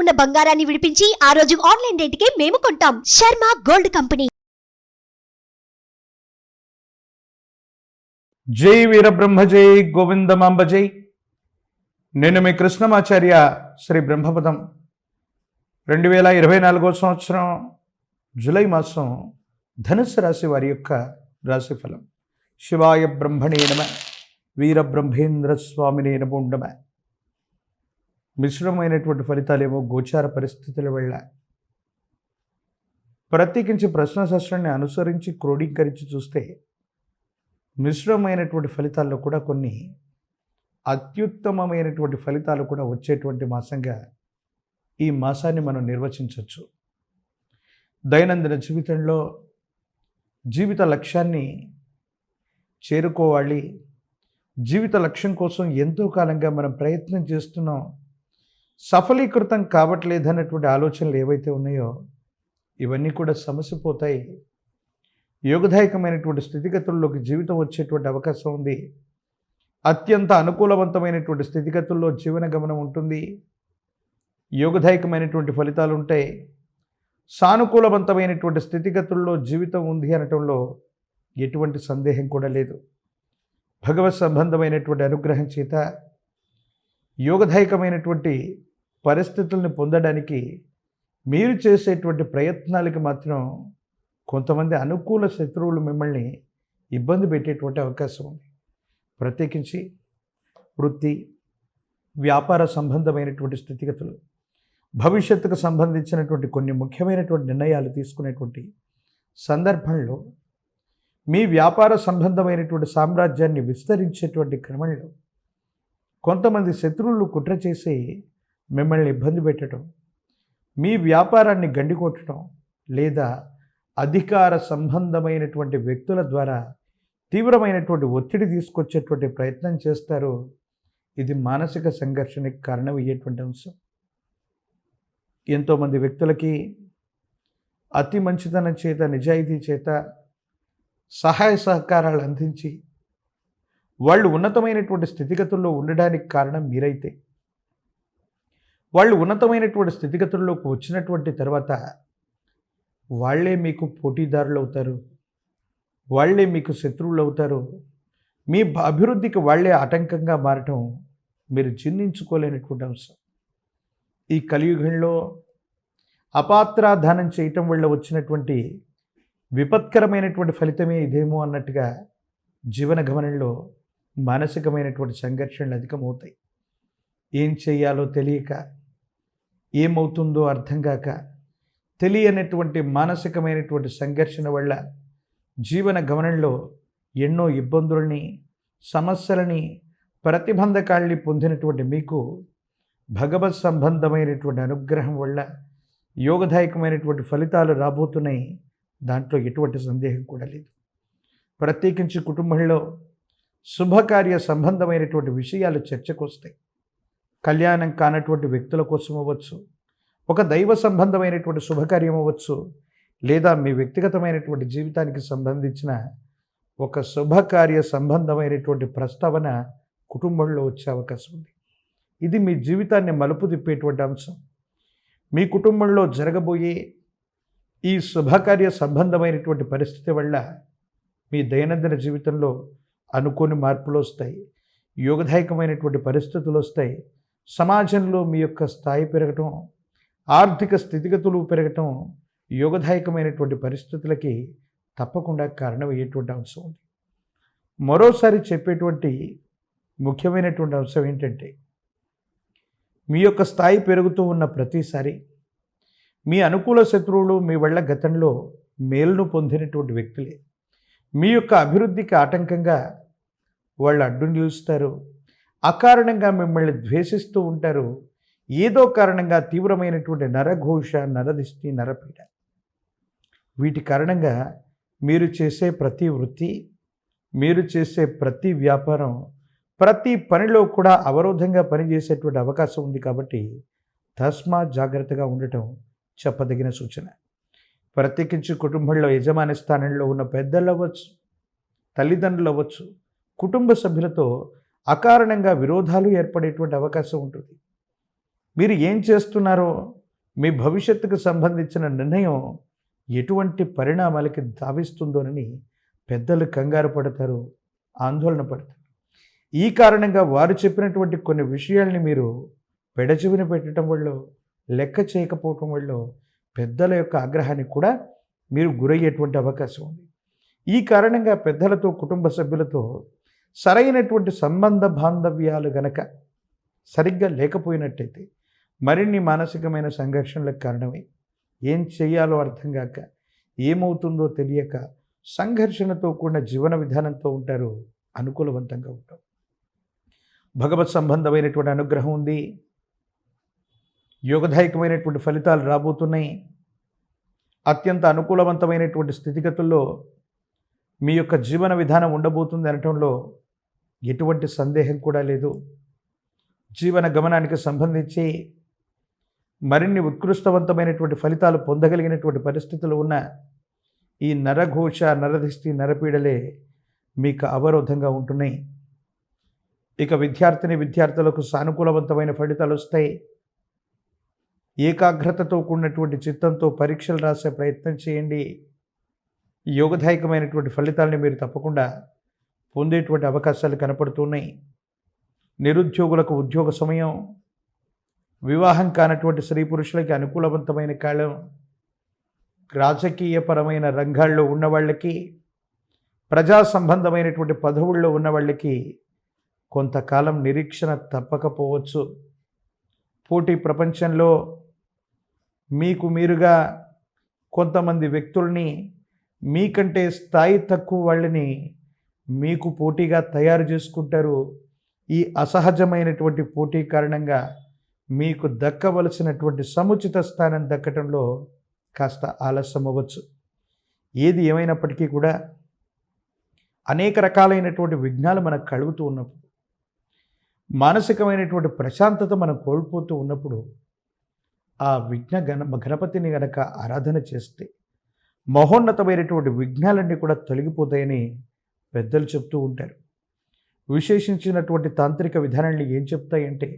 ఉన్న బంగారాన్ని విడిపించి ఆ రోజు ఆన్లైన్ రేటుకే మేము కొంటాం. Sharma gold company. జై వీరబ్రహ్మ జై గోవిందమాంబ జై. నేను మీ కృష్ణమాచార్య. శ్రీ బ్రహ్మపదం 2024 సంవత్సరం జూలై మాసం ధనుస్సు రాశి వారి యొక్క రాశిఫలం. శివాయ బ్రహ్మణే నమ, వీరబ్రహ్మేంద్ర స్వామినే నమో నమ. మిశ్రమైనటువంటి ఫలితాలేమో గోచార పరిస్థితుల వల్ల, ప్రత్యేకించి ప్రశ్నశాస్త్రాన్ని అనుసరించి క్రోడీకరించి చూస్తే మిశ్రమైనటువంటి ఫలితాల్లో కూడా కొన్ని అత్యుత్తమమైనటువంటి ఫలితాలు కూడా వచ్చేటువంటి మాసంగా ఈ మాసాన్ని మనం నిర్వచించవచ్చు. దైనందిన జీవితంలో జీవిత లక్ష్యాన్ని చేరుకోవాలి, జీవిత లక్ష్యం కోసం ఎంతో కాలంగా మనం ప్రయత్నం చేస్తున్నాం, సఫలీకృతం కావట్లేదన్నటువంటి ఆలోచనలు ఏవైతే ఉన్నాయో ఇవన్నీ కూడా సమసిపోతాయి. యోగదాయకమైనటువంటి స్థితిగతుల్లోకి జీవితం వచ్చేటువంటి అవకాశం ఉంది. అత్యంత అనుకూలవంతమైనటువంటి స్థితిగతుల్లో జీవన గమనం ఉంటుంది. యోగదాయకమైనటువంటి ఫలితాలు ఉంటాయి. సానుకూలవంతమైనటువంటి స్థితిగతుల్లో జీవితం ఉంది అనటంలో ఎటువంటి సందేహం కూడా లేదు. భగవత్ సంబంధమైనటువంటి అనుగ్రహం చేత యోగదాయకమైనటువంటి పరిస్థితులను పొందడానికి మీరు చేసేటువంటి ప్రయత్నాలకి మాత్రం కొంతమంది అనుకూల శత్రువులు మిమ్మల్ని ఇబ్బంది పెట్టేటువంటి అవకాశం ఉంది. ప్రత్యేకించి వృత్తి వ్యాపార సంబంధమైనటువంటి స్థితిగతులు, భవిష్యత్తుకు సంబంధించినటువంటి కొన్ని ముఖ్యమైనటువంటి నిర్ణయాలు తీసుకునేటువంటి సందర్భంలో, మీ వ్యాపార సంబంధమైనటువంటి సామ్రాజ్యాన్ని విస్తరించేటువంటి క్రమంలో కొంతమంది శత్రువులు కుట్ర చేసి మిమ్మల్ని ఇబ్బంది పెట్టడం, మీ వ్యాపారాన్ని గండికొట్టడం, లేదా అధికార సంబంధమైనటువంటి వ్యక్తుల ద్వారా తీవ్రమైనటువంటి ఒత్తిడి తీసుకొచ్చేటువంటి ప్రయత్నం చేస్తారు. ఇది మానసిక సంఘర్షణకి కారణమయ్యేటువంటి అంశం. ఎంతోమంది వ్యక్తులకి అతి మంచితనం చేత, నిజాయితీ చేత సహాయ సహకారాలు అందించి వాళ్ళు ఉన్నతమైనటువంటి స్థితిగతుల్లో ఉండడానికి కారణం మీరైతే, వాళ్ళు ఉన్నతమైనటువంటి స్థితిగతుల్లోకి వచ్చినటువంటి తర్వాత వాళ్ళే మీకు పోటీదారులు అవుతారు, వాళ్ళే మీకు శత్రువులు అవుతారు. మీ అభివృద్ధికి వాళ్ళే ఆటంకంగా మారటం మీరు జీర్ణించుకోలేనటువంటి అంశం. ఈ కలియుగంలో అపాత్రాధానం చేయటం వల్ల వచ్చినటువంటి విపత్కరమైనటువంటి ఫలితమే ఇదేమో అన్నట్టుగా జీవన గమనంలో మానసికమైనటువంటి సంఘర్షణలు అధికమవుతాయి. ఏం చేయాలో తెలియక, ఏమవుతుందో అర్థం కాక, తెలియనటువంటి మానసికమైనటువంటి సంఘర్షణ వల్ల జీవన గమనంలో ఎన్నో ఇబ్బందుల్ని, సమస్యలని, ప్రతిబంధకాల్ని పొందినటువంటి మీకు భగవత్ సంబంధమైనటువంటి అనుగ్రహం వల్ల యోగదాయకమైనటువంటి ఫలితాలు రాబోతున్నాయి. దాంట్లో ఎటువంటి సందేహం కూడా లేదు. ప్రత్యేకించి కుటుంబంలో శుభకార్య సంబంధమైనటువంటి విషయాలు చర్చకు వస్తాయి. కళ్యాణం కానటువంటి వ్యక్తుల కోసం అవ్వచ్చు, ఒక దైవ సంబంధమైనటువంటి శుభకార్యం అవ్వచ్చు, లేదా మీ వ్యక్తిగతమైనటువంటి జీవితానికి సంబంధించిన ఒక శుభకార్య సంబంధమైనటువంటి ప్రస్తావన కుటుంబంలో వచ్చే అవకాశం ఉంది. ఇది మీ జీవితాన్ని మలుపు తిప్పేటువంటి అంశం. మీ కుటుంబంలో జరగబోయే ఈ శుభకార్య సంబంధమైనటువంటి పరిస్థితి వల్ల మీ దైనందిన జీవితంలో అనుకోని మార్పులు వస్తాయి, యోగదాయకమైనటువంటి పరిస్థితులు వస్తాయి. సమాజంలో మీ యొక్క స్థాయి పెరగటం, ఆర్థిక స్థితిగతులు పెరగటం యోగదాయకమైనటువంటి పరిస్థితులకి తప్పకుండా కారణమయ్యేటువంటి అంశం ఉంది. మరోసారి చెప్పేటువంటి ముఖ్యమైనటువంటి అంశం ఏంటంటే, మీ యొక్క స్థాయి పెరుగుతూ ఉన్న ప్రతిసారి మీ అనుకూల శత్రువులు మీ వల్ల గతంలో మేలును పొందినటువంటి వ్యక్తులే మీ యొక్క అభివృద్ధికి ఆటంకంగా వాళ్ళు అడ్డు నిలుస్తారు. అకారణంగా మిమ్మల్ని ద్వేషిస్తూ ఉంటారు. ఏదో కారణంగా తీవ్రమైనటువంటి నరఘోష, నరదిష్టి, నరపీడ, వీటి కారణంగా మీరు చేసే ప్రతి వృత్తి, మీరు చేసే ప్రతి వ్యాపారం, ప్రతి పనిలో కూడా అవరోధంగా పనిచేసేటువంటి అవకాశం ఉంది. కాబట్టి తస్మాత్ జాగ్రత్తగా ఉండటం చెప్పదగిన సూచన. ప్రత్యేకించి కుటుంబంలో యజమాని స్థానంలో ఉన్న పెద్దలు అవ్వచ్చు, తల్లిదండ్రులు అవ్వచ్చు, కుటుంబ సభ్యులతో అకారణంగా విరోధాలు ఏర్పడేటువంటి అవకాశం ఉంటుంది. మీరు ఏం చేస్తున్నారో, మీ భవిష్యత్తుకు సంబంధించిన నిర్ణయం ఎటువంటి పరిణామాలకి తావిస్తుందోనని పెద్దలు కంగారు పడతారు, ఆందోళన పడతారు. ఈ కారణంగా వారు చెప్పినటువంటి కొన్ని విషయాల్ని మీరు పెడచెవిన పెట్టడం వల్ల, లెక్క చేయకపోవటం వల్ల పెద్దల యొక్క ఆగ్రహానికి కూడా మీరు గురయ్యేటువంటి అవకాశం ఉంది. ఈ కారణంగా పెద్దలతో, కుటుంబ సభ్యులతో సరైనటువంటి సంబంధ బాంధవ్యాలు గనక సరిగ్గా లేకపోయినట్టయితే మరిన్ని మానసికమైన సంఘర్షణలకు కారణమై ఏం చేయాలో అర్థం కాక, ఏమవుతుందో తెలియక సంఘర్షణతో కూడిన జీవన విధానంతో ఉంటారు, అనుకూలవంతంగా ఉంటారు. భగవత్ సంబంధమైనటువంటి అనుగ్రహం ఉంది, యోగదాయకమైనటువంటి ఫలితాలు రాబోతున్నాయి. అత్యంత అనుకూలవంతమైనటువంటి స్థితిగతుల్లో మీ యొక్క జీవన విధానం ఉండబోతుంది అనటంలో ఎటువంటి సందేహం కూడా లేదు. జీవన గమనానికి సంబంధించి మరిన్ని ఉత్కృష్టవంతమైనటువంటి ఫలితాలు పొందగలిగినటువంటి పరిస్థితులు ఉన్న ఈ నరఘోష, నరదిష్టి, నరపీడలే మీకు అవరోధంగా ఉంటున్నాయి. ఇక విద్యార్థులకు సానుకూలవంతమైన ఫలితాలు వస్తాయి. ఏకాగ్రతతో కూడినటువంటి చిత్తంతో పరీక్షలు రాసే ప్రయత్నం చేయండి. యోగదాయకమైనటువంటి ఫలితాలని మీరు తప్పకుండా పొందేటువంటి అవకాశాలు కనపడుతున్నాయి. నిరుద్యోగులకు ఉద్యోగ సమయం, వివాహం కానటువంటి స్త్రీ పురుషులకి అనుకూలవంతమైన కాలం, రాజకీయపరమైన రంగాల్లో ఉన్న వాళ్ళకి, ప్రజా సంబంధమైనటువంటి పదవుల్లో ఉన్న వాళ్ళకి కొంతకాలం నిరీక్షణ తప్పకపోవచ్చు. పోటీ ప్రపంచంలో మీకు మీరుగా కొంతమంది వ్యక్తుల్ని, మీకంటే స్థాయి తక్కువ వాళ్ళని మీకు పోటీగా తయారు చేసుకుంటారు. ఈ అసహజమైనటువంటి పోటీ కారణంగా మీకు దక్కవలసినటువంటి సముచిత స్థానం దక్కటంలో కాస్త ఆలస్యం అవ్వచ్చు. ఏది ఏమైనప్పటికీ కూడా అనేక రకాలైనటువంటి విఘ్నాలు మనకు కలుగుతూ ఉన్నప్పుడు, మానసికమైనటువంటి ప్రశాంతత మనం కోల్పోతూ ఉన్నప్పుడు ఆ గణపతిని గనక ఆరాధన చేస్తే మహోన్నతమైనటువంటి విఘ్నాలన్నీ కూడా తొలగిపోతాయని పెద్దలు చెప్తూ ఉంటారు. విశేషించినటువంటి తాంత్రిక విధానాన్ని ఏం చెప్తాయంటే,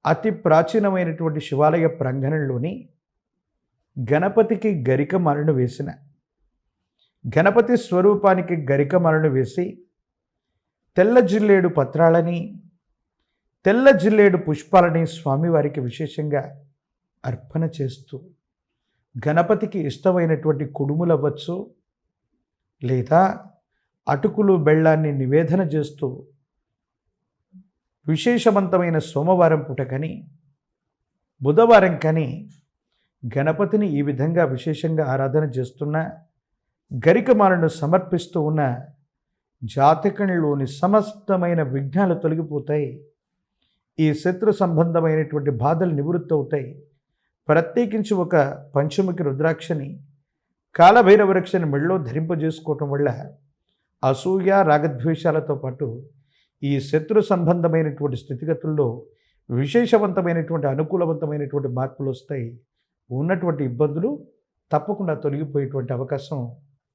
అతి ప్రాచీనమైనటువంటి శివాలయ ప్రాంగణంలోని గణపతికి గరికమాలను వేసిన, గణపతి స్వరూపానికి గరికమాలను వేసి తెల్ల జిల్లేడు పత్రాలని, తెల్ల జిల్లేడు పుష్పాలని స్వామివారికి విశేషంగా అర్పణ చేస్తూ, గణపతికి ఇష్టమైనటువంటి కుడుములు అవ్వచ్చు, లేదా అటుకులు బెల్లాన్ని నివేదన చేస్తూ విశేషవంతమైన సోమవారం పూట కానీ బుధవారం కానీ గణపతిని ఈ విధంగా విశేషంగా ఆరాధన చేస్తున్న, గరికమాలను సమర్పిస్తూ ఉన్న జాతకంలోని సమస్తమైన విఘ్నాలు తొలగిపోతాయి. ఈ శత్రు సంబంధమైనటువంటి బాధలు నివృత్తి అవుతాయి. ప్రత్యేకించి ఒక పంచముఖి రుద్రాక్షని, కాలభైరవ వృక్షని మెడలో ధరింపజేసుకోవటం వల్ల అసూయ, రాగద్వేషాలతో పాటు ఈ శత్రు సంబంధమైనటువంటి స్థితిగతుల్లో విశేషవంతమైనటువంటి అనుకూలవంతమైనటువంటి మార్పులు వస్తాయి. ఉన్నటువంటి ఇబ్బందులు తప్పకుండా తొలగిపోయేటువంటి అవకాశం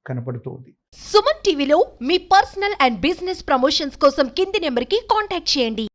కనపడుతుంది. సుమన్ టీవీలో మీ పర్సనల్ అండ్ బిజినెస్ ప్రమోషన్స్ కోసం కింది నెంబర్కి కాంటాక్ట్ చేయండి.